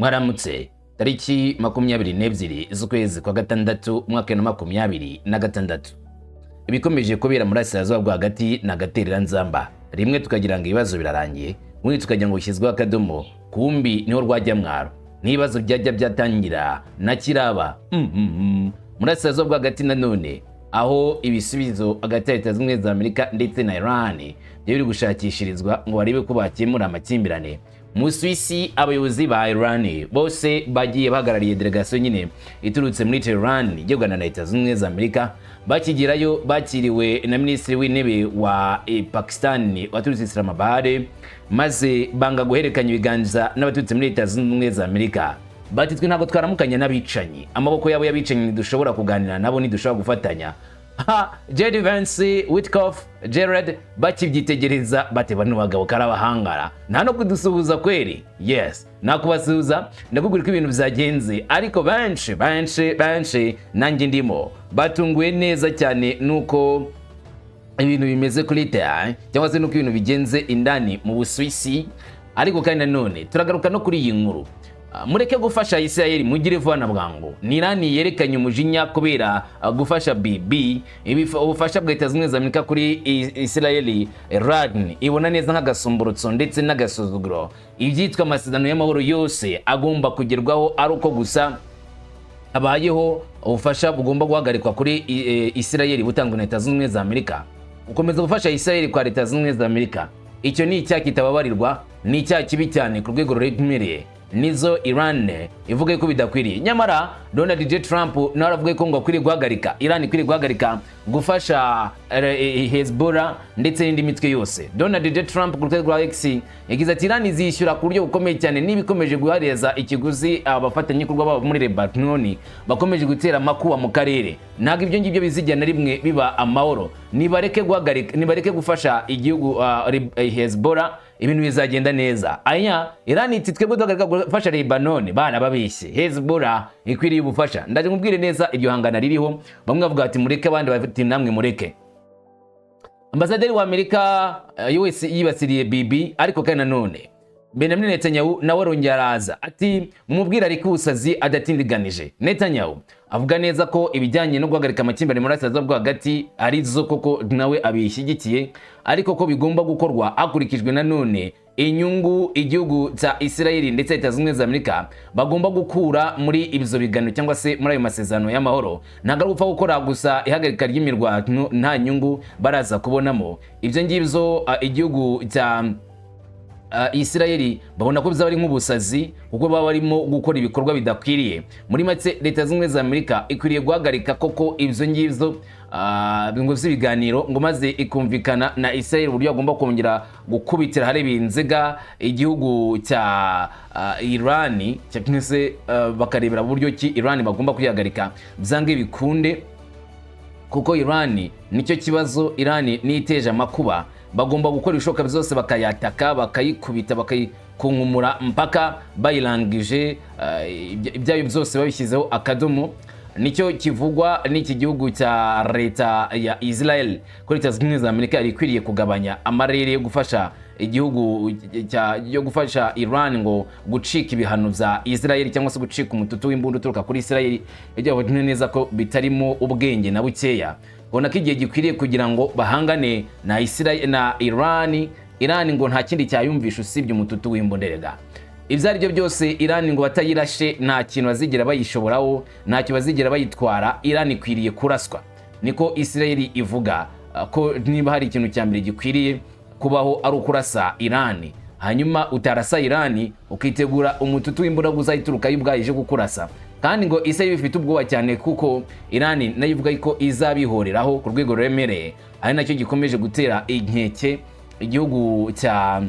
Mwaramutse Taliki 22 z'ukwezi kwa gatandatu mwaka wa 2026. Ibikomeje kubera muri Asirazuba bwa hagati na gaterera nzamba. Rimwe tukagira ngo ibibazo birarangiye, muri tukagira ngo bishyizweho akadomo, kumbi niho rwajya mwaro. Nibazo byajya byatangira na kiraba. Muri Asirazuba bwa hagati nanone aho ibisubizo hagati ya Leta Zunze Ubumwe za Amerika ndetse na Irani biri gushakishirizwa ngo barebe ko bakemura amakimbirane. Busuwisi abayobozi ba Irani bose bagiye bahagarariye delegation nyine iturutse muri Iran igegana na Leta Zunze Ubumwe za Amerika, bakigirayo bakiriwe na Minisitiri w'Intebe wa Pakisitani waturutse Islamabad, maze banga guherekanya ibiganza n'abaturutse muri Leta Zunze Ubumwe za Amerika. Batitwe ntabwo twaramukanya n'abicanyi, amaboko yabo y'abicanyi ntidushobora kuganira nabo, ntidushobora gufatanya. JD Vance, Witkoff, Jared bakibyitegereza bate bano bagabo karabahangara nta no kudusuhuza kweri. Yes, nakubasuhuza ndakubwira ko ibintu byagenze, ariko benshi nanjye ndimo batunguwe neza cyane nuko ibintu bimeze kuri Qatar cyangwa se nuko ibintu bigenze indani mu Busuwisi. Ariko kandi nanone turagaruka no kuri iyi nkuru. Mureke gufasha Isirayeli mugire vana bwangu. Ni Irani yerekanye umujinya kubera gufasha BB, ubufasha bwa Leta Zunze Ubumwe za Amerika kuri Isirayeli. Irani ibona neza nk'agasumburutso ndetse n'agasuzuguro. Ibyitwa amasezerano y'amahoro yose agomba kugerwaho ari uko gusa abayeho ubufasha bugomba guhagarikwa kuri Isirayeli butangwa na Leta Zunze Ubumwe za Amerika. Gukomeza gufasha Isirayeli kwa Leta Zunze Ubumwe za Amerika, icyo ni icyaha kitababarirwa, ni icyaha kibi cyane ku rwego ruremereye. Nizo Iran ivuga ko bidakwiriye. Nyamara Donald J Trump nawe aravuga ko ngo akwiriye guhagarika, Iran ikwiriye guhagarika gufasha Hezbollah ndetse n'indi mitwe yose. Donald J Trump ku rwego rwa X yagize ati Iran izishyura ku buryo bukomeye cyane n'ibikomeje guhareza ikiguzi abafatanyabikorwa babo muri Lebanon bakomeje gutera amakuba mu karere. Ntabwo ibyo ngibyo bizijya na rimwe biba amahoro. Nibareke guhagarika, nibareke gufasha igihugu Hezbollah, ibintu bizagenda neza. Aya Iran iti twebwe duhagarika gufasha Lebanon, bana babeshye. Hezbollah ikwiriye ubufasha. Ndaje mubwire neza iryo hangana ririho, bamwe bavuga ati mureke, abandi bafite namwe mureke. Ambasaderi wa Amerika U.S yibasiriye BB, ariko kandi nanone Benjamin Netanyahu nawe arongera araza ati mumubwira ari kusazi adatindiganije. Netanyahu avuga neza ko ibijyanye no guhagarika amakimbirane muri Asirazuba bwa hagati arizo koko nawe abishyigikiye, ariko ko bigomba gukorwa hakurikijwe nanone inyungu igihugu cya Isirayeli ndetse Leta Zunze Ubumwe za Amerika bagomba gukura muri ibyo biganiro cyangwa se muri ayo masezerano y'amahoro. Ntabwo ari gupfa gukora gusa ihagarika ry'imirwano nta nyungu baraza kubonamo. Ibyo ngibyo igihugu cya Isirayeli babona ko bizaba ari nk'ubusazi kuko baba barimo gukora ibikorwa bidakwiriye. Muri make Leta Zunze Ubumwe za Amerika ikwiriye guhagarika koko ibyo ngibyo ngo by'ibiganiro, ngo maze ikumvikana na Isirayeli uburyo agomba kongera gukubitira harebe inzega igihugu cya Irani, cyangwa se bakarebera uburyo ki Irani bagomba kuyihagarika byange bikunde, kuko Irani nicyo kibazo. Irani niteje amakuba, bagomba gukora ibishoboka byose bakayataka, bakayikubita, bakayikunkumura mpaka bayirangije ibyayo byose babishyizeho akadomo. Nicyo kivugwa n'iki gihugu cya Leta ya Israel ko Leta Zunze Ubumwe za Amerika ikwiriye kugabanya amarere yo gufasha igihugu yo gufasha Iran ngo gucika ibihano bya Israel cyangwa se gucika umututu w'imbunda uturuka kuri Israel. Ejya babone neza ko bitarimo ubwenge na bukeya. Bona ko igihe gikwiriye kugira ngo bahangane na Israel na Iran ngo nta kindi cyayumvisha usibye umututu w'imbonderega. Ibyo ari byo byose Iran ngo batayirashe nta kintu bazigera bayishoboraho, nta cyo bazigera bayitwara. Iran ikwiriye kuraswa, niko Israel ivuga ko niba hari ikintu cya mbere gikwiriye kubaho ari ukurasa Iran. Hanyuma utarasa Iran ukitegura umututu w'imbunda guzayituruka y'ubwayije kukurasa. Kandi ngo Israel ifite ubwoba cyane kuko Iran nayo ivuga ko izabihoreraho ku rwego ruremereye, ari nacyo gikomeje gutera inkeke igihugu cya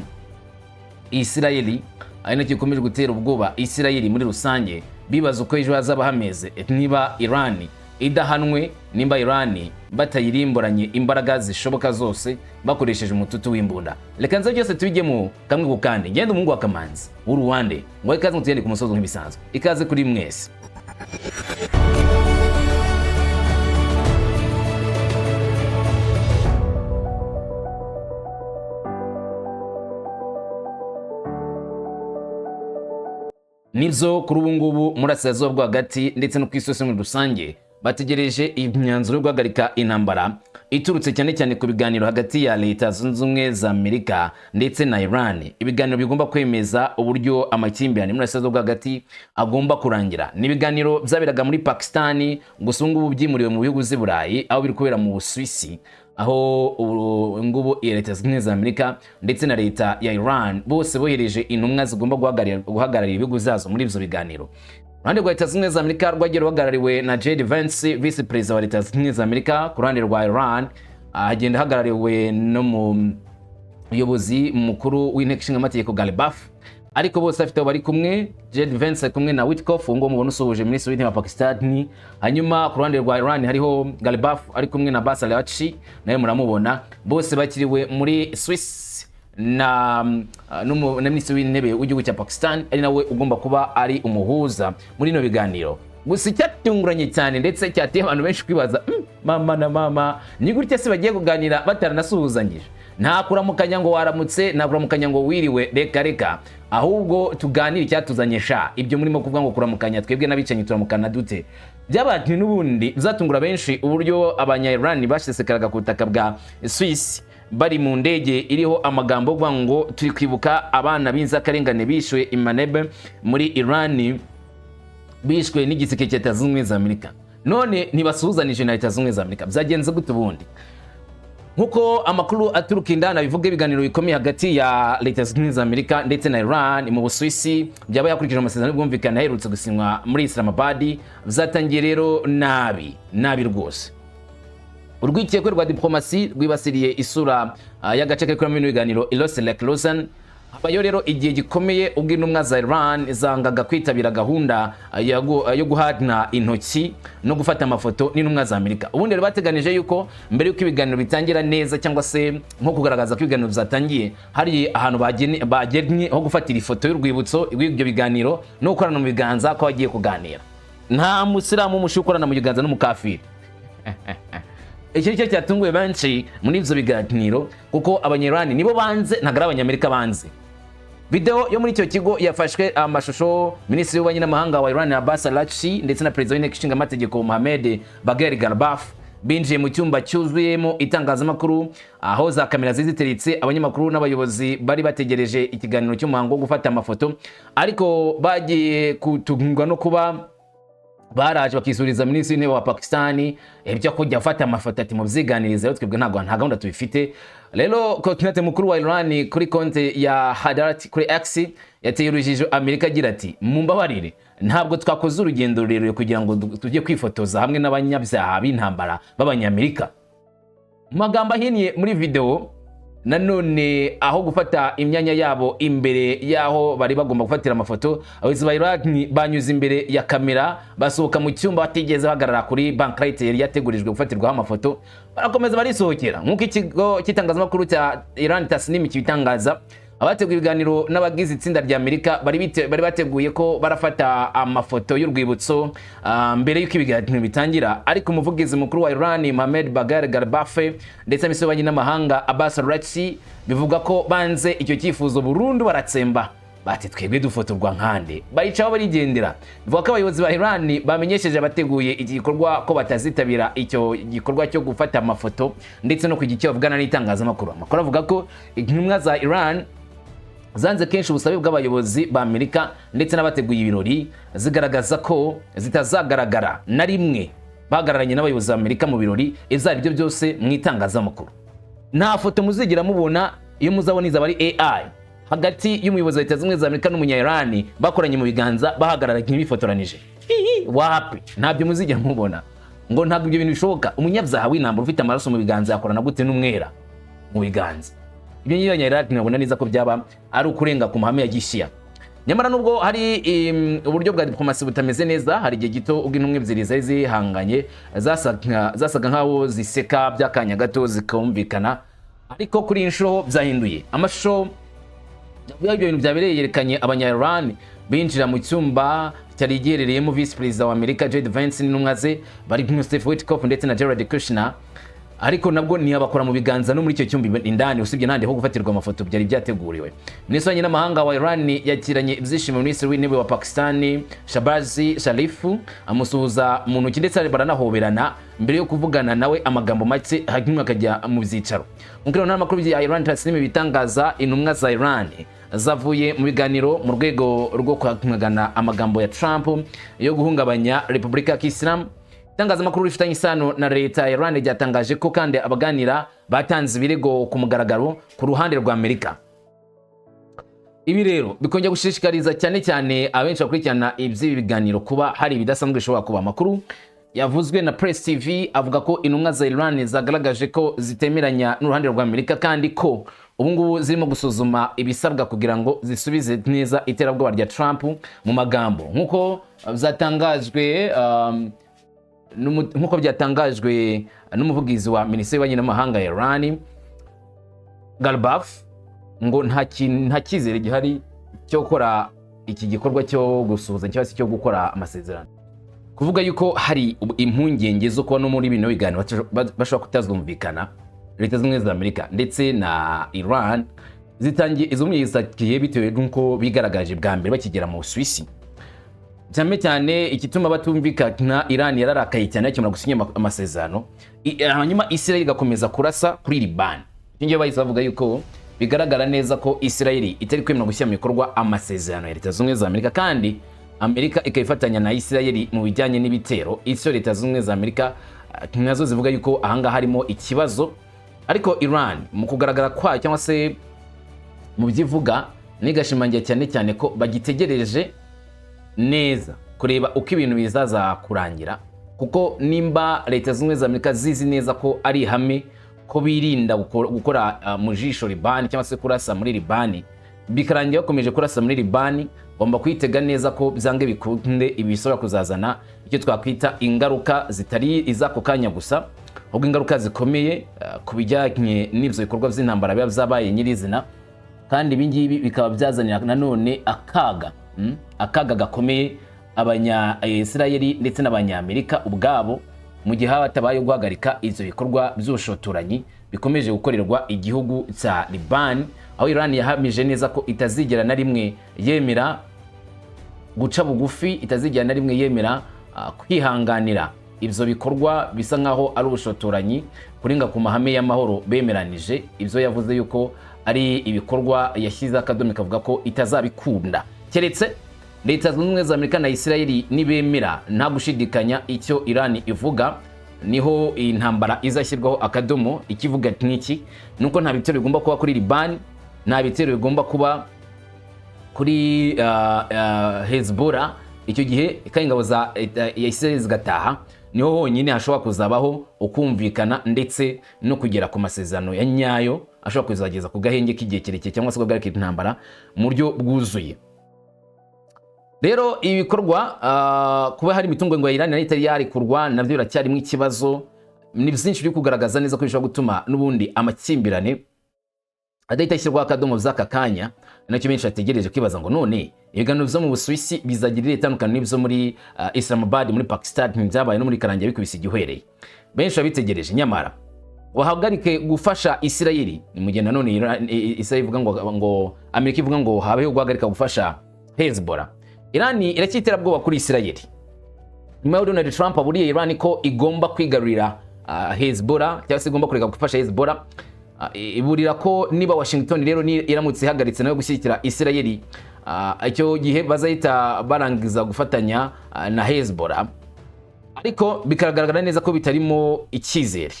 Israel, ari nacyo gikomeje gutera ubwoba Israel muri rusange. Bibaza uko ejo hazaba hameze niba Iran idahanwe, nimba Iran batayirimburanye imbaraga zishoboka zose bakoresheje umututu w'imbunda. Reka nze byose tubijyemo kamwe ku kandi. Ngende Umuhungu wa Kamanzi w'Uruwande, ngo ikaze mutugende ku musozo nk'ibisanzwe. Ikaze kuri mwese. nivyo kuri ubu ngubu murasirazuba bwo hagati ndetse no kw'isi muri rusange bategereje imyanzuro yo guhagarika intambara iturutse cyane cyane ku biganiro hagati ya Leta Zunze Ubumwe za Amerika ndetse na Iran. Ibiganiro bigomba kwemeza uburyo amakimbirane murasirazuba bwo hagati agomba kurangira. Ni ibiganiro byaberaga muri Pakisitani, gusa ngubu byimuriwe mu bihugu z'i Burayi aho biri kubera mu Busuwisi, aho ngubu Leta Zunze Ubumwe za Amerika ndetse na leta ya Iran bose bohereje intumwa zigomba guhagararira ibihugu zazo muri ivyo biganiro. Ruhande rwa Leta Zunze Ubumwe za Amerika rwagiye ruhagarariwe na JD Vance, Visi Perezida wa Leta Zunze Ubumwe za Amerika. Ku ruhande rwa Iran agenda hagarariwe no mu muyobozi mukuru w'inteko ishinga amategeko Galibaf, ariko bose afite bari kumwe. JD Vance kumwe na Witkoff ngo mubona usohoje minisitiri w'intebe wa Pakisitani. Hanyuma ku ruhande rwa Iran hariho Galibaf ari kumwe na Basalachi, naye muramubona, bose bakiriwe muri Swiss na minisitiri w'intebe w'igihugu cya Pakistan, ari nawe ugomba kuba ari umuhuza muri no biganiro. Gusa icyatunguranye cyane ndetse cyateye abantu benshi kwibaza, mama na mama ni gutya se bagiye kuganira bataranasuhuzanyije? Nta kuramukanya ngo waramutse, nta kuramukanya ngo wiriwe, reka ahubwo tuganire icyatuzanye sha. Ibyo murimo kuvuga ngo kuramukanya twebwe n'abicanyi turamukana dute? Byabaye n'ubundi bizatungura benshi uburyo abanya-Iran bashesekaraga ku butaka bwa Swiss bari mu ndege iriho amagambo avuga ngo turi kwibuka abana b'inzirakarengane bishwe Imanebe muri Irani, bishwe n'igiseke cya Leta Zunze Ubumwe za Amerika. None ntibasuhuzanije na Leta Zunze Ubumwe za Amerika, byagenze gute ubundi? Nkuko amakuru aturuka indani bivuga, ibiganiro bikomeye hagati ya Leta Zunze Ubumwe za Amerika ndetse na Iran mu Busuwisi byabaye hakurikijwe amasezerano y'ubwumvikane aherutse gusinywa muri Islamabad. Byatangiye rero nabi rwose. Urwikekwe rwa diplomasi rwibasiriye isura y'agace k'ekonomi n'ibiganiro Los Angeles. Habayo rero igihe gikomeye ubwo intumwa za Iran zangaga kwitabira gahunda yo guhana intoki no gufata amafoto n'intumwa za Amerika. Ubundi rero bateganije yuko mbere yuko ibiganiro bitangira neza, cyangwa se nko kugaragaza ko ibiganiro byatangiye, hari ahantu bagennye ho gufatira ifoto y'urwibutso rw'ibyo biganiro no gukorana mu biganza ko bagiye kuganira. Nta musilamu mushukorana mu biganza n'umukafiri. Iki cyo cyatunguye benshi muri ivyo biganiro, kuko abanya-Iran nibo banze, ntagara abanyamerika banze. Video yo muri icyo kigo yafashwe amashusho minisitiri w'ububanyi n'amahanga wa Iran Basalachi ndetse na perezida w'inteko ishinga amategeko Mohamed Bagher Galibaf binjiye mu cyumba cyuzuyemo itangazamakuru, aho za kamera ziziteretse. Abanyamakuru n'abayobozi bari bategereje ikiganiro cy'umuhango wo gufata amafoto, ariko bagiye kutungwa no kuba baraje bakisuriza minisitiri w'intebe wa Pakisitani ibyo kujya gufata amafoto. Ati mu byiganiriza rero twebwe nta gahunda tubifite. Rero koordinate mukuru wa Iran kuri konte ya Hagati kuri X yateye urujijo Amerika agira ati, mumbabarire, ntabwo twakoze urugendo rurerure kugira ngo tujye kwifotoza hamwe n'abanyabyaha b'intambara b'abanyamerika. Mu magambo ahinnye muri video, nanone aho gufata imyanya yabo imbere yaho bari bagomba gufatira amafoto, abayobozi ba Iran banyuze imbere ya kamera basohoka mu cyumba batigeze bahagarara kuri bankrate yari yategurijwe gufatirwaho amafoto, barakomeza barisohokera. Nk'uko ikigo cy'itangazamakuru cya Iran Tasnim kibitangaza, abateguye ibiganiro n'abagize itsinda rya Amerika bari bateguye ko barafata amafoto y'urwibutso mbere y'uko ibiganiro bitangira, ariko umuvugizi mukuru wa Iran Mohamed Bagher Galibaf ndetse minisitiri w'ububanyi n'amahanga Basalachi bivuga ko banze icyo cyifuzo burundu, baratsemba bati twebwe dufotorwa nkande, bayicaho barigendera. Bivuga ko abayobozi ba Iran bamenyesheje abateguye iki gikorwa ko batazitabira icyo gikorwa cyo gufata amafoto ndetse no kugira icyo bavugana n'itangazamakuru. Amakuru avuga ko intumwa za Iran zanze kenshi ubusabe bw'abayobozi ba Amerika ndetse n'abateguye ibirori, zigaragaza ko zitazagaragara na rimwe bahagararanye n'abayobozi ba Amerika mu birori ibyo ari byo byose mu itangazamakuru. Nta foto muzigira mubona, iyo muzabona izaba ari AI hagati y'umuyobozi wa Leta Zunze Ubumwe za Amerika n'umunya-Iran bakoranye mu biganza bahagararanye bifotoranije. Wapi, ntabyo muzigira mubona. Ngo ntabwo ibyo bintu bishoboka. Umunyabyaha w'intambara ufite amaraso mu biganza yakorana gute n'umwera mu biganza? Ibyo nyiranya-Iran nabona neza ko byaba ari ukurenga ku mahame ya Gishiya. Nyamara nubwo hari uburyo bwa diplomasi butameze neza, hari igihe gito ubwo intumwa ebyiri zari zihanganye zasaga nkaho ziseka by'akanya gato zikumvikana, ariko kuri inshuro byahinduye. Amashusho y'ibyo bintu byabereye yerekanye abanya-Iran binjira mu cyumba cyari giherereyemo Visi Perezida wa Amerika JD Vance n'intumwa ze bari kumwe Steve Witkoff ndetse na Jared Kushner. ariko nabwo ntiyabakora mu biganza no muri icyo cyumba indani, usibye nande ho gufatirwa amafoto byari byateguriwe. Minisitiri w'amahanga wa Iran yakiranye ibyishimo Minisitiri w'intebe wa Pakisitani Shahbazi Sharif, amusuhuza mu ntoki ndetse baranahoberana mbere yo kuvugana nawe amagambo make hanyuma akajya mu byicaro. Mukiro n'amakuru ya Iran Tasnim bitangaza intumwa za Iran zavuye mu biganiro mu rwego rwo kwamagana amagambo ya Trump yo guhungabanya Repubulika ya Kisilamu. Itangazamakuru rifitanye isano na leta ya Iran ryatangaje ko kandi abaganira batanze ibirego ku mugaragaro ku ruhande rwa Amerika. Ibi rero bikongera gushishikariza cyane cyane abenshi bakurikirana iby'ibi biganiro kuba hari ibidasanzwe bishobora kuba. Amakuru yavuzwe na Press TV avuga ko intumwa za Iran zagaragaje ko zitemeranya n'uruhande rwa Amerika kandi ko ubu ngubu zirimo gusuzuma ibisabwa kugira ngo zisubize neza iterabwoba rya Trump mu magambo nk'uko byatangajwe n'umuvugizi wa Minisiteri y'Ububanyi n'Amahanga ya Iran Galbaf, ngo nta cyizere gihari cyo gukora iki gikorwa cyo gusuhuza cyangwa se cyo gukora amasezerano. Kuvuga yuko hari impungenge zo kuba no muri bino biganiro bashobora kutazumvikana, Leta zimwe za Amerika ndetse na Iran zitangiye izo myizakiye bitewe n'uko bigaragaje bwa mbere bakigera mu Busuwisi. Cyane ikituma batumvikana, Iran yararakaye cyane akimara gusinya amasezerano, hanyuma Israel igakomeza kurasa kuri Liban. Ngiye bahise bavuga yuko bigaragara neza ko Israel itari kwemera gushyira mu bikorwa amasezerano ya Leta zimwe za Amerika, kandi Amerika ikayifatanya na Israel mu bijyanye n'ibitero. Leta zimwe za Amerika nazo zivuga yuko ahanga harimo ikibazo, ariko Iran mu kugaragara kwa cyangwa se mu byivuga nigashimangira cyane ko bagitegereje neza kureba uko ibintu bizaza kurangira, kuko nimba Leta zimwe za Amerika zizi neza ko ari ihame ko birinda gukora mu jisho Liban cyangwa se kurasa muri Liban, bikarangira bakomeje kurasa muri Liban, bomba kwitega neza ko byange bikunde ibisora kuzazana icyo twakwita ingaruka zitari izako kanya gusa, ahubwo ingaruka zikomeye ku bijyanye n'ibyo bikorwa by'intambara biba byabaye nyirizina, kandi ibi ngibi bikaba byazanira nanone akaga gakomeye abanya-Israeli ndetse n'abanya-Amerika ubwabo, mu gihe hatabaye guhagarika ivyo bikorwa by'ubushotoranyi bikomeje gukorerwa igihugu cya Liban, aho Iran yahamije neza ko itazigera na rimwe yemera guca bugufi, itazigera na rimwe yemera kwihanganira ivyo bikorwa bisa nkaho ari ubushotoranyi kurenga ku mahame y'amahoro bemeranije. Ivyo yavuze yuko ari ibikorwa yashyize akadomo kavuga ko itazabikunda keretse Leta zunze za Amerika na Israel nibemera nta gushidikanya icyo Iran ivuga, niho intambara izashyirwaho akadomo. Ikivuga n'iki nuko nta bitero bigomba kuba kuri Liban, nta bitero bigomba kuba kuri Hezbollah. Icyo gihe ingabo za Israel zigataha, niho honyine hashobora kuzabaho ukumvikana ndetse no kugera ku masezerano ya nyayo ashobora kuzageza ku gahenge k'igihe kirekire cyangwa se kugarika intambara mu buryo bwuzuye. Rero ibikorwa kuba hari imitungo ngo Iran na Itali yari kurwa navyo biracyarimo ikibazo, ni byinshi byo kugaragaza neza ko bishobora gutuma nubundi amakimbirane adahita ashyirwa akadomo z'aka kanya. Nacyo benshi bategereje kwibaza ngo none ibiganiro byo mu Busuwisi bizagirira itandukanye n'ibyo muri Islamabad muri Pakisitani byabaye no muri Karangiye bikubise igihwereye. Benshi babitegereje, nyamara wahagarike gufasha Israel ni mugenda none Israel ivuga ngo Amerika ivuga ngo habeho guhagarika gufasha Hezbollah. Iran iracyitera bwoba kuri Israel. Nyuma ya Donald Trump aburiye Iran ko igomba kwigarurira Hezbollah cyangwa se igomba kureka gufasha Hezbollah, iburira ko niba Washington rero iramutse ihagaritse nayo gushyigikira Israel, icyo gihe bazahita barangiza gufatanya na Hezbollah, ariko bikagaragara neza ko bitarimo icyizere.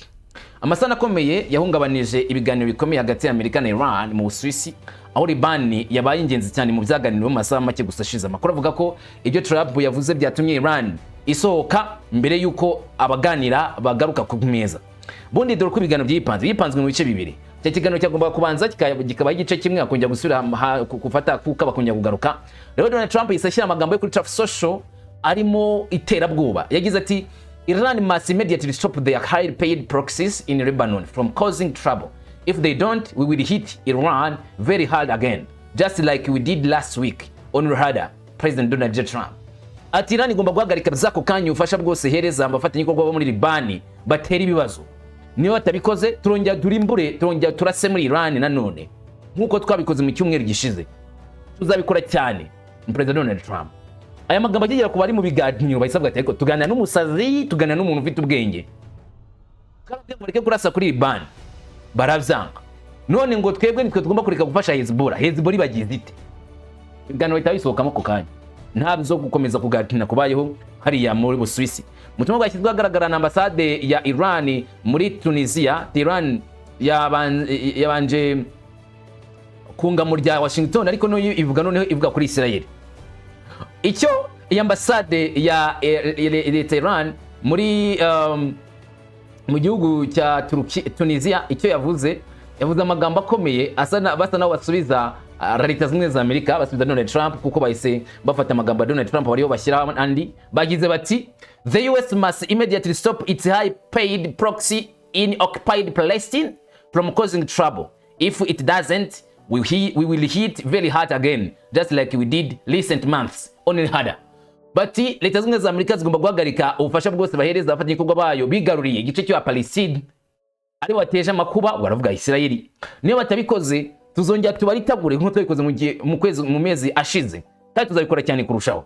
Amasana akomeye yahungabanije ibiganiro bikomeye hagati ya Amerika na Iran mu Busuwisi, aho Liban yabaye ingenzi cyane mu byaganiro mu masaha make gusa ashize. Amakuru avuga ko ibyo Trump yavuze byatumye Iran isohoka mbere yuko abaganira bagaruka ku meza. Bundi dore ko ibiganiro byipanzwe mu bice bibiri. Cya kiganiro cyagomba kubanza kikaba igice kimwe akongera gusubira gufata kuka bakongera kugaruka. Rero Donald Trump yisashyira amagambo yo kuri Truth Social arimo iterabwoba. Yagize ati Iran must immediately stop their high-paid proxies in Lebanon from causing trouble. If they don't, we will hit Iran very hard again, just like we did last week on Rwanda, President Donald J. Trump. Ati Iran igomba guhagarika byako kanya ufasha bwose hereza abafatanyabikorwa bo muri Liban batera ibibazo. niyo batabikoze turongera durimbure turongera turase muri Iran nanone nkuko twabikoze mu cyumweru gishize tuzabikora cyane Perezida Donald Trump. Aya magambo agera ku bari mu biganiro bayisabwa ati ariko tuganira n'umusazi tuganira n'umuntu ufite ubwenge kandi mureke kurasa kuri Iran baravyanga none ngo twebwe nitwe tugomba kureka gufasha Hezbollah bagize ite ibiganiro bitabisohokamo ko kanya ntabyo gukomeza kugatina kubayeho hariya muri Busuwisi. Mutumwa bwashyizwe agaragara na ambasade ya Iran muri Tunisia. Iran yabanje kunga mu rya Washington ariko no ivuga noneho ivuga kuri Israel. Icyo ambasade ya Iran muri mu gihugu cya Tunisia icyo yavuze amagambo akomeye basa naho basubiza Leta zimwe za Amerika basubiza Donald Trump kuko bahise bafata amagambo ya Donald Trump bariyo bashyira andi bagize bati the US must immediately stop its high paid proxy in occupied Palestine from causing trouble. If it doesn't, we will hit very hard again, just like we did recent months, only harder. Bati Leta zimwe za Amerika zigomba guhagarika ubufasha bwose bahereza abafatanyabikorwa bayo bigaruriye igice cya Palestine ari wateje amakuba baravuga Israeli. Niyo batabikoze tuzongera tubaritagure nko twabikoze mu mezi ashize kandi tuzabikora cyane kurushaho.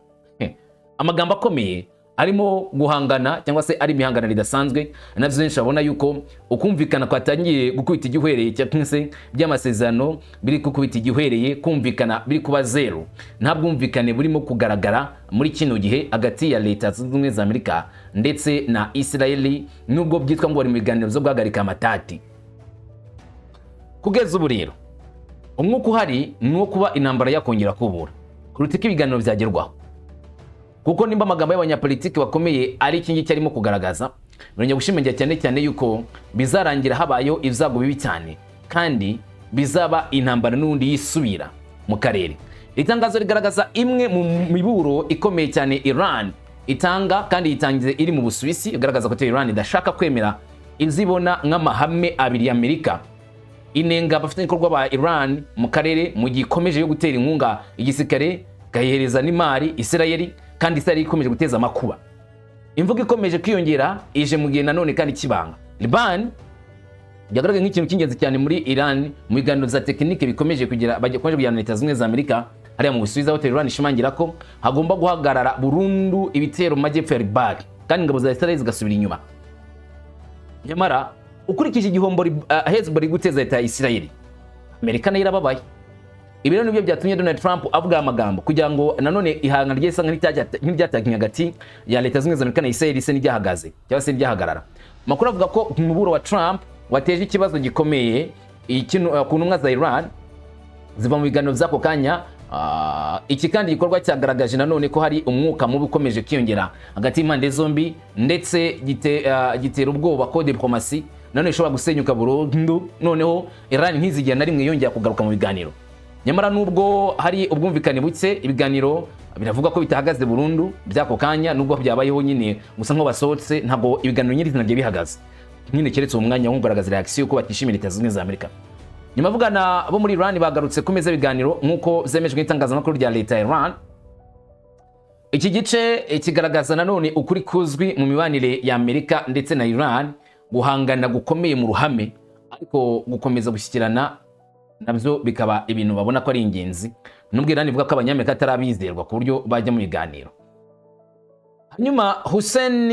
Amagambo akomeye arimo guhangana cyangwa se ari imihangana ridasanzwe navyo benshi babona yuko ukumvikana kwatangiye gukubita igihwereye cyangwa se by'amasezerano biri gukubita igihwereye kumvikana biri kuba zero. Ntabwo umvikane burimo kugaragara muri kino gihe hagati ya Leta zimwe za Amerika ndetse na Israeli nubwo byitwa ngo bari mu biganiro byo guhagarika amatati. Kugeza ubu rero umwuka uhari nuwo kuba intambara yakongera kubura kuruta ibiganiro byagerwaho kuko nimba amagambo y'abanyapolitiki bakomeye ari kingi cyarimo kugaragaza birongera gushimangira cyane yuko bizarangira habayo ibyago bibi cyane kandi bizaba intambara n'undi yisubira mu karere. Itangazo rigaragaza imwe mu miburo ikomeye cyane Iran itanga kandi yitangize iri mu Busuwisi igaragaza ko Iran idashaka kwemera izibona nk'amahame abiri ya Amerika inenga abafatanyabikorwa ba Iran mu karere mu gikomeje yo gutera inkunga igisirikare gahereza n'imari Israeli kandi Israeli ikomeje guteza amakuba. Imvugo ikomeje kwiyongera ije mu gihe nanone kandi kibanga. Liban yagaragaye nk'ikintu cy'ingenzi cyane muri Iran mu biganiro za tekinike bikomeje kugira kujyana Leta zimwe za Amerika hariya mu Busuwisi aho Iran ishimangira ko hagomba guhagarara burundu ibitero mu majyepfo ya Liban kandi ingabo za Israeli zigasubira inyuma. Nyamara ukurikije igihombo Hezbollah guteza Leta ya Israeli Amerika nayo irababaye. Ibi rero nibyo byatumye Donald Trump avuga amagambo kugira ngo nanone ihangana ryesa nk'iryatakinye hagati ya Leta zimwe za Amerika na Israeli se n'iryahagaze cyangwa se n'iryahagarara. Makuru avuga ko umuburo wa Trump wateje ikibazo gikomeye ku ntumwa za Iran ziva mu biganiro by'ako kanya. Iki kandi gikorwa cyagaragaje nanone ko hari umwuka mubi ukomeje kwiyongera hagati y'impande zombi ndetse gitera ubwoba ko diplomasi nanone ishobora gusenyuka burundu noneho Iran ntizigera na rimwe yongera kugaruka mu biganiro. Nyamara nubwo hari ubwumvikane buke ibiganiro biravuga ko bitahagaze burundu by'ako kanya nubwo byabayeho nyine gusa nko basohotse ntabwo ibiganiro nyirizina bye bihagaze nyine keretse umwanya wo kugaragaza reaction ko batishimira Leta zimwe za Amerika. Nyuma vugana bo muri Iran bagarutse ku meza ibiganiro nkuko zemejwe n'itangazamakuru rya Leta ya Iran. Iki gice kigaragaza nanone ukuri kuzwi mu mibanire ya Amerika ndetse na Iran guhangana gukomeye mu ruhame ariko gukomeza gushyikirana nabyo bikaba ibintu babona ko ari ingenzi nubwo Iran ivuga ko abanyamerika atarabizerwa ku buryo bajya mu biganiro. Hanyuma Hussein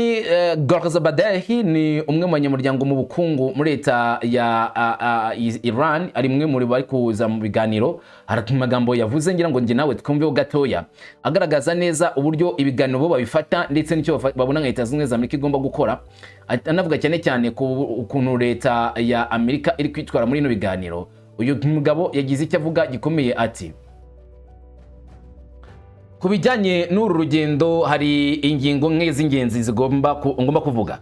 Ghazabadahi ni umwe mu banyamuryango mu bukungu muri Leta ya Iran ari mwe muri bari kuza mu biganiro. Haratuma magambo yavuze ngira ngo nge nawe twumveho gatoya agaragaza neza uburyo ibiganiro bo babifata ndetse n'icyo babona nka Leta zimwe za Amerika igomba gukora. Anavuga cyane ku ukuntu Leta ya Amerika iri kwitwara muri no biganiro. Uyu mugabo yagize icyo avuga gikomeye ati kubijyanye n'uru rugendo hari ingingo nk'iz'ingenzi zigomba kuvuga.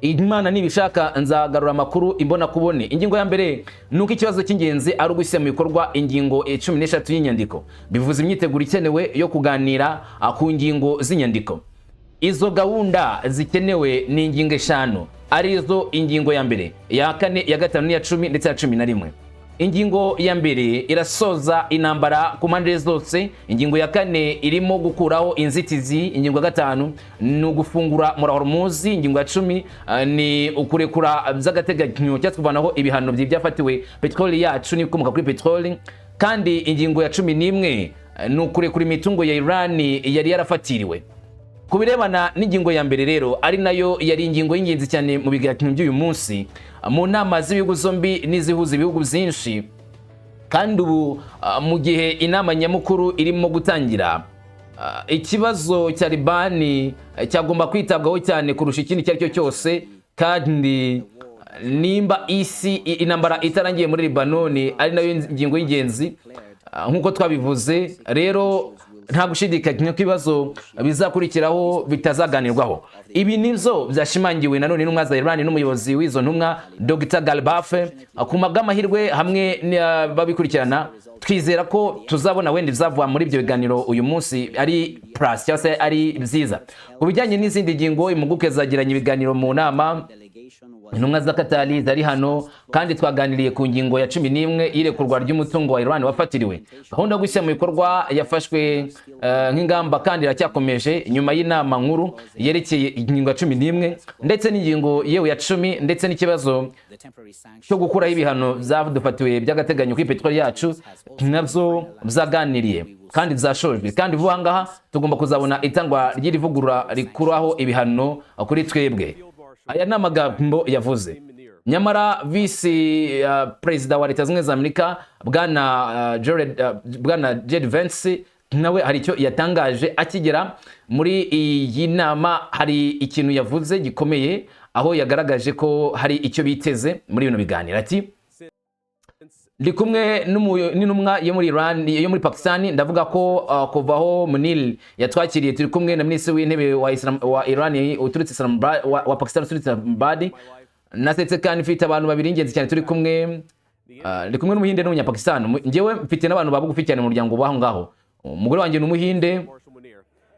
Imana nibishaka nzagarura amakuru imbona kubone. Ingingo ya mbere nuko ikibazo cy'ingenzi ari ugushyira mu bikorwa ingingo 13 y'inyandiko bivuze imyiteguro ikenewe yo kuganira ku ngingo z'inyandiko. Izo gahunda zikenewe ni ingingo 5 arizo ingingo ya mbere ya 4 ya 5 ya 10 ndetse ya 11. ingingo ya mbere irasoza intambara ku mpande zose, ingingo ya kane irimo gukuraho inzitizi, ingingo ya gatanu ni ugufungura muri Hormuzi, ingingo ya 10 ni ukurekura by'agateganyo cyangwa kuvanaho ibihano byafatiwe petroli yacu n'ibikomoka kuri petroli, kandi ingingo ya 11 ni ukurekura imitungo ya Irani yari yarafatiriwe. Kubirebana n'ingingo ya mbere rero ari nayo yari ingingo y'ingenzi cyane mu biganiro by'uyu munsi mu nama z'ibihugu zombi n'izihuza ibihugu byinshi, kandi ubu mu gihe inama nyamukuru irimo gutangira, ikibazo cya Libani cyagomba kwitabwaho cyane kurusha ikindi icyo ari cyo cyose, kandi nimba isi intambara itarangiye muri Libanoni ari nayo ingingo y'ingenzi nk'uko twabivuze, rero nta gushidikanya ko ibibazo bizakurikiraho bitazaganirwaho. Ibi nizo byashimangiwe nanone n'intumwa za Irani n'umuyobozi w'izo ntumwa Dr Galbaf ku bw'amahirwe hamwe babikurikirana. Twizera ko tuzabona wenda izavuga muri ibyo biganiro uyu munsi ari plus cyangwa se ari byiza. Ku bijyanye n'izindi ngingo, impuguke zagiranye ibiganiro mu nama, intumwa za Qatar zari hano, kandi twaganiriye ku ngingo ya 11 irekurwa ry'umutungo wa Iran wafatiriwe. Gahunda yo gushyira mu bikorwa yafashwe nk'ingamba kandi iracyakomeje nyuma y'inama nkuru yerekeye ingingo ya 11 ndetse n'ingingo yewe ya 10 ndetse n'ikibazo cyo gukuraho ibihano byadufatiwe by'agateganyo kuri petroli yacu, nabyo byaganiriye kandi byashojwe. Kandi vuba ngaha tugomba kuzabona itangwa ry'irivugurura rikuraho ibihano kuri twebwe. Aya ni amagambo yavuze. Nyamara Visi Perezida wa Leta Zunze za Amerika bwana JD Vance nawe hari icyo yatangaje akigera muri iyi nama. Hari ikintu yavuze gikomeye aho yagaragaje ko hari icyo biteze muri bino biganiro. Ati ndi kumwe n'intumwa yo muri Iran, yo muri Pakisitani, ndavuga ko kuvaho Munil yatwakiriye turi kumwe na minisitiri w'intebe wa Irani uturutse Islamabad, wa Pakistan uturutse Islamabad. Nasetse kandi mfite abantu babiri ingenzi cyane turi kumwe, ndi kumwe n'umuhinde n'umunyapakistan. Ngewe mfite n'abantu babugufi cyane mu muryango baho ngaho. Umugore wanjye n'umuhinde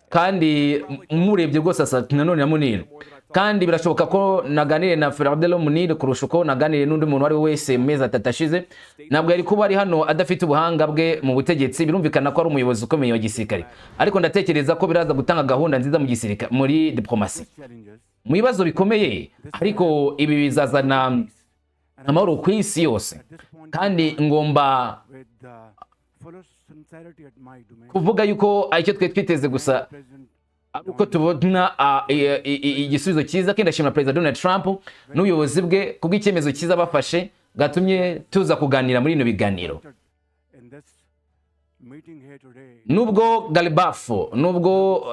kandi murebye rwose asa nanone na Munil, kandi birashoboka ko naganire na Ferdelo Munir kurusha uko naganire n'undi muntu wari wese meza atatashize. Nabwo yari kuba ari hano adafite ubuhanga bwe mu butegetsi. Birumvikana ko ari umuyobozi ukomeye wa gisirikare, ariko ndatekereza ko biraza gutanga gahunda nziza mu gisirikare, muri diplomasi, mu bibazo bikomeye. Ariko ibi bizazana amahoro ku isi yose, kandi ngomba kuvuga yuko icyo twe twiteze gusa uko tubona igisubizo cyiza. Kandi ndashimira Perezida Donald Trump n'ubuyobozi bwe kubw'icyemezo cyiza bafashe gatumye tuza kuganira muri ino biganiro. Nubwo Galbaf, nubwo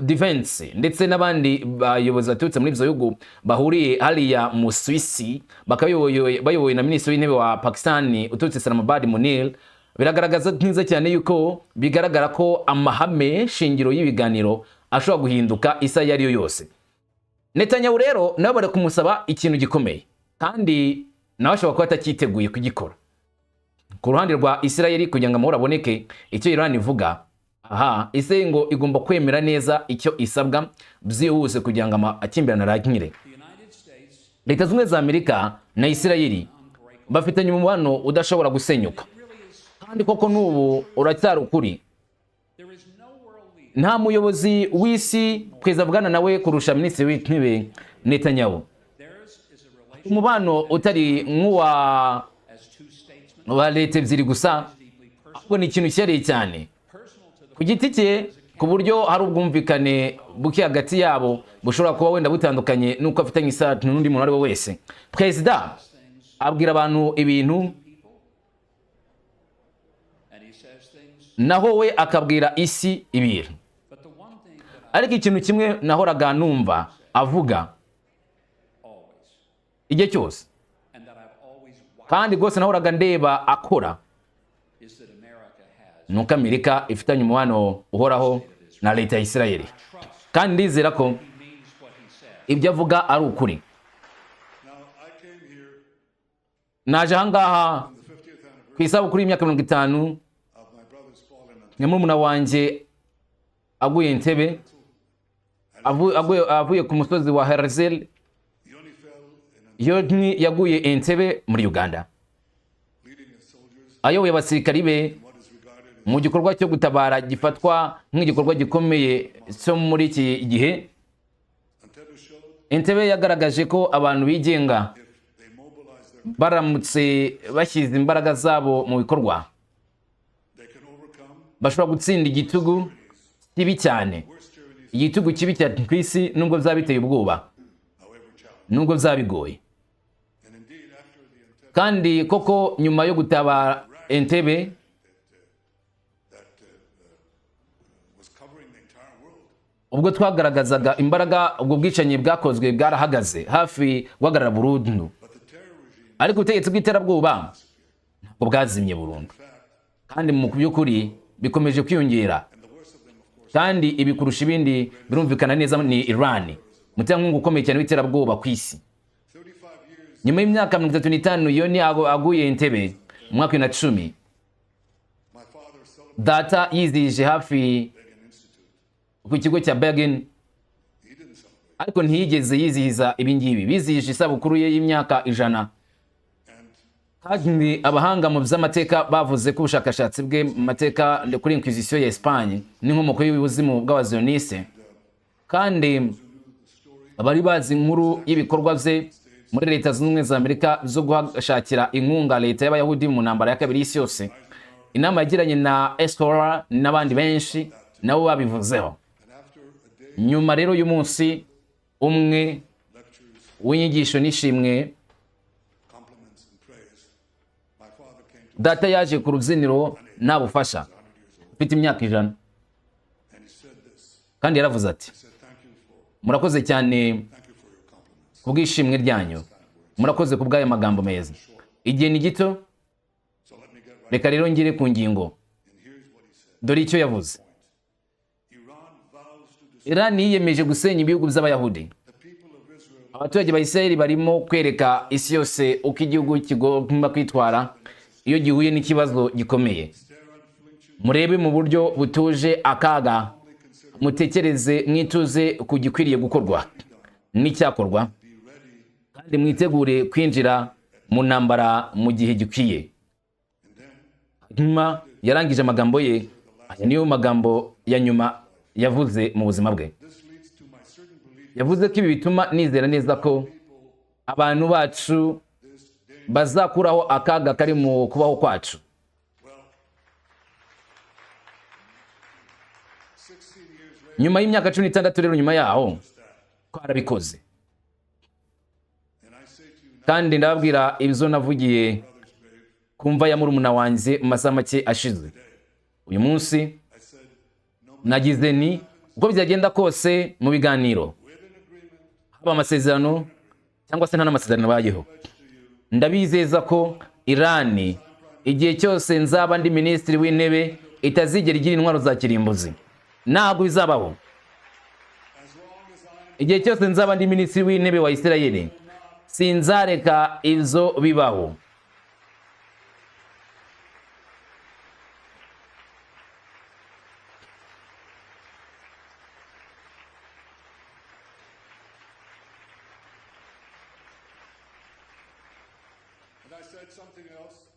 Defense ndetse n'abandi bayobozi baturutse muri ibyo bihugu bahuriye hariya mu Busuwisi, bayobowe na minisitiri w'intebe wa Pakisitani uturutse Islamabad Munir, biragaragaza neza cyane yuko bigaragara ko amahame shingiro y'ibiganiro ashobora guhinduka isa yari yo yose. Netanyahu rero nawe bari kumusaba ikintu gikomeye, kandi nawe ashobora kuba atacyiteguye kugikora. Ku ruhande rwa Isirayeli, kugira ngo amahoro aboneke, icyo Iran ivuga, ise ngo igomba kwemera neza icyo isabwa byihuse kugira ngo amakimbirane arangire. Leta Zunze za Amerika na Isirayeli bafitanye umubano udashobora gusenyuka, kandi koko n'ubu uracyari ukuri. Nta muyobozi w'isi kweza avugana nawe kurusha minisitiri w'intebe Netanyahu. Umubano utari nk'uwa leta ebyiri gusa, ahubwo ni ikintu cyereye cyane ku giti cye, ku buryo hari ubwumvikane buke hagati yabo bushobora kuba wenda butandukanye n'uko afitanye isano n'undi muntu ari we wese. Perezida abwira abantu ibintu, naho we akabwira isi ibintu. Ariko ikintu kimwe nahoraga numva avuga igihe cyose, kandi rwose nahoraga ndeba akora, nuko Amerika ifitanye umubano uhoraho na leta ya Isirayeli, kandi ndizera ko ibyo avuga ari ukuri. Naje ahangaha ku isabukuru y'imyaka 50 nyamurumuna wanjye aguye Entebbe, avuye ku musozi wa Herzl. Yaguye Entebbe muri Uganda, ayoboye abasirikari be mu gikorwa cyo gutabara gifatwa nk'igikorwa gikomeye cyo muri iki gihe. Entebbe yagaragaje ko abantu bigenga baramutse bashyize imbaraga zabo mu bikorwa bashobora gutsinda igitugu kibi cyane, igitugu kibi cyane ku isi, nubwo byaba biteye ubwoba, nubwo byaba bigoye. Kandi koko nyuma yo gutabara Entebbe ubwo twagaragazaga imbaraga, ubwo bwicanyi bwakozwe bwarahagaze hafi guhagarara burundu, ariko ubutegetsi bw'iterabwoba ntabwo bwazimye burundu, kandi mu by'ukuri bikomeje kwiyongera. Kandi ibi kurusha ibindi birumvikana neza ni Irani, umuterankunga ukomeye cyane w'iterabwoba ku isi. Nyuma y'imyaka 35 yoni aguye Entebbe mu mwaka wa 10, data yizihije hafi ku kigo cya Bergen, ariko ntiyigeze yizihiza ibingibi. Bizihije isabukuru ye y'imyaka 100. Kandi abahanga mu by'amateka bavuze ko ubushakashatsi bwe mu mateka kuri Inquisition ya Espagne n'inkomoko y'ubuzimu bw'abazioniste, kandi abari bazi inkuru y'ibikorwa bye muri Leta Zunze Ubumwe za Amerika zo gushakira inkunga leta y'Abayahudi mu ntambara ya kabiri y'isi yose. Inama yagiranye na Escora n'abandi benshi nabo babivuzeho. Nyuma rero y'umunsi umwe w'inyigisho n'ishimwe, data yaje ku rubyiniro nta bufasha, ufite imyaka 100, kandi yaravuze ati, murakoze cyane ku bw'ishimwe ryanyu, murakoze ku bw'aya magambo meza. Igihe ni gito, reka rero ngire ku ngingo. Dore icyo yavuze. Irani yiyemeje gusenya ibihugu by'Abayahudi. Abaturage ba Isirayeli barimo kwereka isi yose uko igihugu kigomba kwitwara iyo gihuye n'ikibazo gikomeye. Murebe mu buryo butuje akaga, mutekereze mwituze ku gikwiriye gukorwa n'icyakorwa, kandi mwitegure kwinjira mu ntambara mu gihe gikwiye. Nyuma yarangije amagambo ye, aya niyo magambo ya nyuma yavuze mu buzima bwe. Yavuze ko ibi bituma nizera neza ko abantu bacu bazakuraho akaga kari mu kubaho kwacu. Nyuma y'imyaka 16 rero nyuma yaho twarabikoze, kandi ndababwira ibyo navugiye kumva ya murumuna wanjye mu masaha make ashize. Uyu munsi nagize ni uko byagenda kose mu biganiro, haba amasezerano cyangwa se nta n'amasezerano bayeho, ndabizeza ko Irani igihe cyose nzaba ndi minisitiri w'intebe itazigera igira intwaro za kirimbuzi. Ntabwo bizabaho. Igihe cyose nzaba ndi minisitiri w'intebe wa Isirayeli sinzareka ibyo bibaho.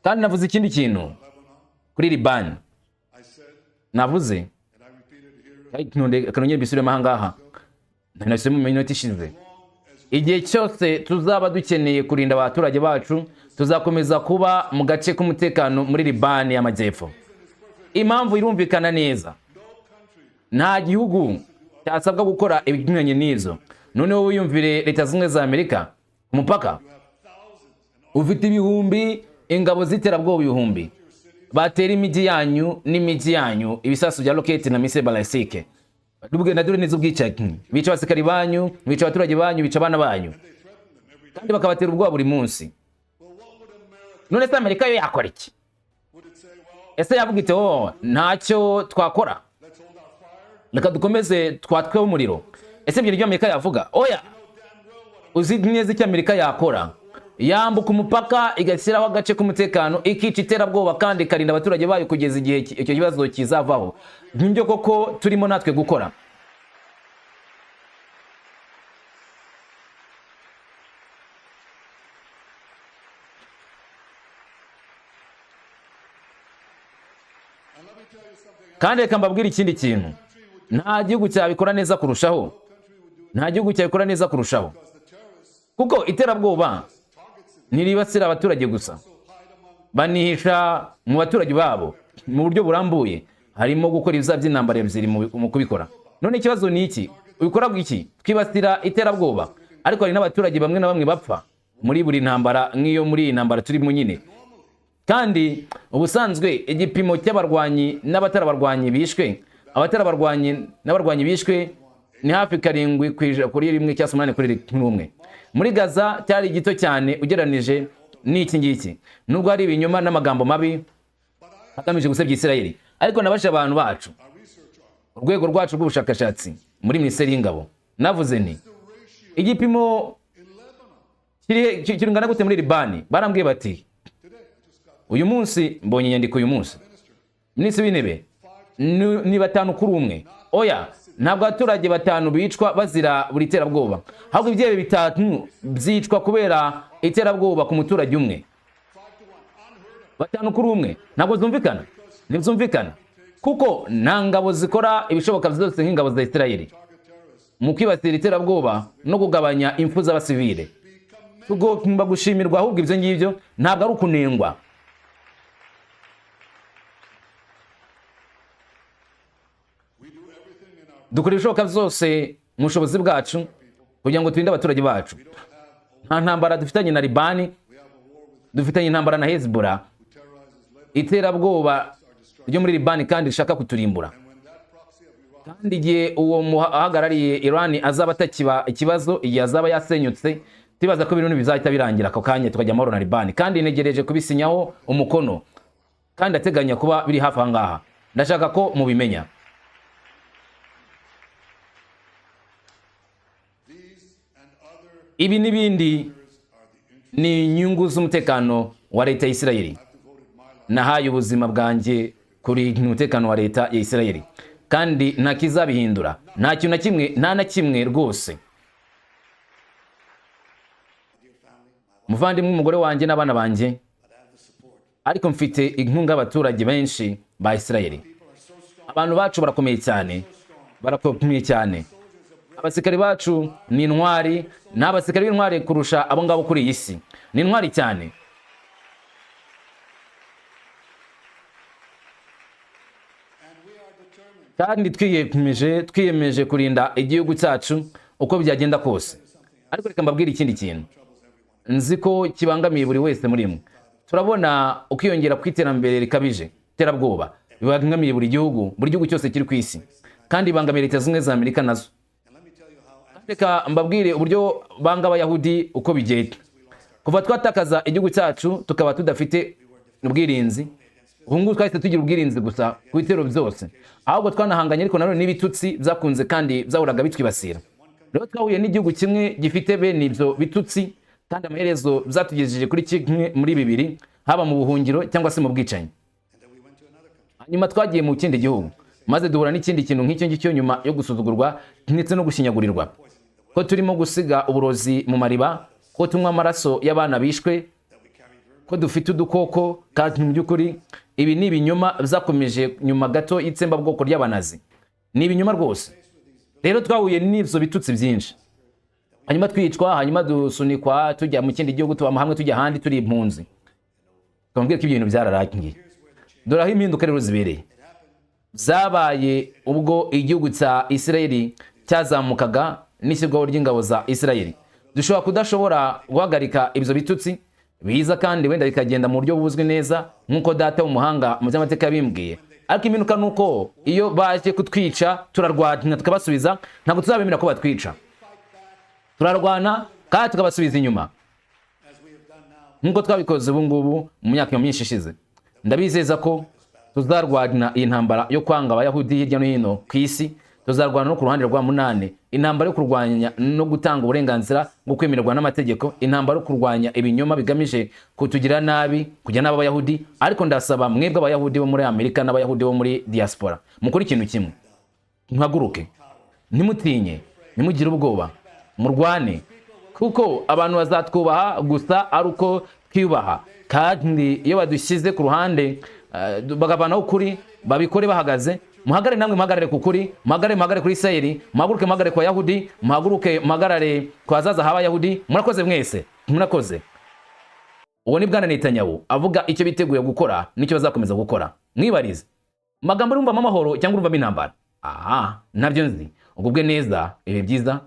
Kandi navuze ikindi kintu kuri Libani. Navuze kanongera bisubiremo aha ngaha, ntanasubiremo mu minota ishize. Igihe cyose tuzaba dukeneye kurinda abaturage bacu, tuzakomeza kuba mu gace k'umutekano muri Libani y'amajyepfo. Impamvu irumvikana neza. Nta gihugu cyasabwa gukora ibinyuranye n'izo. Noneho wiyumvire Leta Zunze Ubumwe za Amerika ku mupaka ufite ibihumbi, ingabo z'iterabwoba ibihumbi, batera imijyi yanyu n'imijyi yanyu ibisasu bya roketi na misile balistike. Dubwe dore nizo bwicanyi, bica abasirikari banyu, bica abaturage banyu, bica abana banyu, kandi bakabatera ubwoba buri munsi. None se Amerika yo yakora iki? Ese yavuga ite ntacyo twakora, reka dukomeze twatwe umuriro? Ese ibyo ryo Amerika yavuga? Oya, uzi neza icyo Amerika yakora. Yambuka umupaka igashyiraho agace k'umutekano, ikica iterabwoba kandi ikarinda abaturage bayo kugeza igihe icyo kibazo kizavaho. Nk'ibyo koko turimo natwe gukora. kandi reka mbabwire ikindi kintu, nta gihugu cyabikora neza kurushaho, nta gihugu cyabikora neza kurushaho, kuko iterabwoba ntiribasira abaturage gusa, banihisha mu baturage babo mu buryo burambuye, harimo gukora ibiza by'intambara ebyiri mu kubikora. None ikibazo ni iki? Ubikora iki? Twibasira iterabwoba, ariko hari n'abaturage bamwe na bamwe bapfa muri buri ntambara nk'iyo muri iyi ntambara turimo nyine. Kandi ubusanzwe igipimo cy'abarwanyi n'abatarabarwanyi bishwe, abatarabarwanyi n'abarwanyi bishwe ni hafi 7 kuri 1 cyangwa 8 kuri 1. Muri Gaza cyari gito cyane ugeranije n'iki ngiki, nubwo hari ibinyoma n'amagambo mabi agamije gusebya Isirayeli. Ariko nabasha abantu bacu, urwego rwacu rw'ubushakashatsi muri Minisiteri y'Ingabo, navuze nti igipimo kirungana gute muri Libani. Barambwiye bati uyu munsi mbonye inyandiko, uyu munsi Minisitiri w'Intebe ni 5 kuri 1. Oya, ntabwo abaturage 5 bicwa bazira buri terabwoba, ahubwo ibyebe 5 byicwa kubera iterabwoba ku muturage umwe. 5 kuri 1 ntabwo zumvikana, ntibzumvikana, kuko nta ngabo zikora ibishoboka byose nk'ingabo za Isirayeli mu kwibasira iterabwoba no kugabanya impfu z'abasivile. Tugomba gushimirwa, ahubwo ibyo ngibyo ntabwo ari ukunengwa. Dukora ibishoboka byose mu bushobozi bwacu kugira ngo turinde abaturage bacu. Nta ntambara dufitanye na Libani, dufitanye intambara na Hezbollah, iterabwoba ryo muri Libani kandi rishaka kuturimbura. Kandi igihe uwo muhagarariye Irani azaba atakiba ikibazo, igihe azaba yasenyutse, tibaza ko ibintu bizahita birangira ako kanya tukajya amahoro na Libani. Kandi negereje kubisinyaho umukono, kandi ateganya kuba biri hafi ahangaha. Ndashaka ko mubimenya. Ibi n'ibindi ni inyungu z'umutekano wa leta ya Isirayeli. Nahaye ubuzima bwanjye kuri umutekano wa leta ya Isirayeli, kandi nta kizabihindura, nta kintu na kimwe, nta na kimwe rwose. Muvandimwe, umugore wanjye n'abana banjye, ariko mfite inkunga y'abaturage benshi ba Isirayeli. Abantu bacu barakomeye cyane, barakomeye cyane. Abasirikare bacu ni intwari, n'abasirikare b'intwari kurusha abo ngabo kuri iyi si. Ni intwari cyane. Kandi twiyemeje kurinda igihugu cyacu uko byagenda kose. Ariko reka mbabwire ikindi kintu nzi ko kibangamiye buri wese muri mwe. Turabona ukiyongera kw'iterambere rikabije, terabwoba bibangamiye buri gihugu cyose kiri ku isi, kandi bibangamiye Leta Zunze Ubumwe za Amerika nazo. Reka mbabwire uburyo banga abayahudi uko bigenda. Kuva twatakaza igihugu cyacu tukaba tudafite ubwirinzi, ubu ngubu twahise tugira ubwirinzi gusa ku bitero byose, ahubwo twanahanganye ariko nanone n'ibitutsi byakunze kandi byahuraga bitwibasira. Rero twahuye n'igihugu kimwe gifite bene ibyo bitutsi, kandi amaherezo byatugejeje kuri kimwe muri bibiri, haba mu buhungiro cyangwa se mu bwicanyi. Hanyuma twagiye mu kindi gihugu, maze duhura n'ikindi kintu nk'icyo ngicyo nyuma yo gusuzugurwa ndetse no gushinyagurirwa, ko turimo gusiga uburozi mu mariba, ko tunywa amaraso y'abana bishwe, ko dufite udukoko. Kandi mu by'ukuri ibi ni ibinyoma byakomeje nyuma gato y'itsembabwoko ry'abanazi. Ni ibinyoma rwose. Rero twahuye n'ibyo bitutsi byinshi, hanyuma twicwa, hanyuma dusunikwa tujya mu kindi gihugu, tuba hamwe tujya ahandi turi impunzi. Twambwiye ko ibintu byararangiye. Dore aho impinduka rero zibereye. Zabaye ubwo igihugu cya Isirayeli cyazamukaga n'ishyirwaho ry'ingabo za Isirayeli. Kudashobora guhagarika ibyo bitutsi biza, kandi wenda bikagenda mu buryo buzwi neza nk'uko data w'umuhanga mu by'amateka yabimbwiye. Ariko iminuka nuko iyo baje kutwica turarwana tukabasubiza, ntabwo tuzabemera ko batwica. Turarwana kandi tukabasubiza inyuma, nk'uko twabikoze ubu ngubu mu myaka myinshi ishize. Ndabizeza ko tuzarwana iyi ntambara yo kwanga abayahudi hirya no hino ku isi. Tuzarwana no ku ruhande rwa munane, intambara yo kurwanya no gutanga uburenganzira bwo kwemererwa n'amategeko, intambara yo kurwanya ibinyoma bigamije kutugira nabi, kujya n'abayahudi. Ariko ndasaba mwebwe abayahudi bo muri Amerika n'abayahudi bo muri diaspora, mukora ikintu kimwe, nkaguruke, ntimutinye, nimugire ubwoba, murwane, kuko abantu bazatwubaha gusa ari uko twiyubaha. Kandi iyo badushyize ku ruhande bagavanaho ukuri, babikore bahagaze, muhagarare namwe muhagarare ku kuri, muhagarare kuri Isirayeli, muhaguruke muhagarare kwa Yahudi, muhaguruke muhagarare kwa zaza haba Yahudi. Murakoze mwese, murakoze. Uwo ni Bwana Netanyahu avuga icyo biteguye gukora n'icyo bazakomeza gukora. Mwibarize, magambo urumva amahoro cyangwa urumva intambara? Aha, ntabyo nzi. Ugubwe neza, ibihe byiza.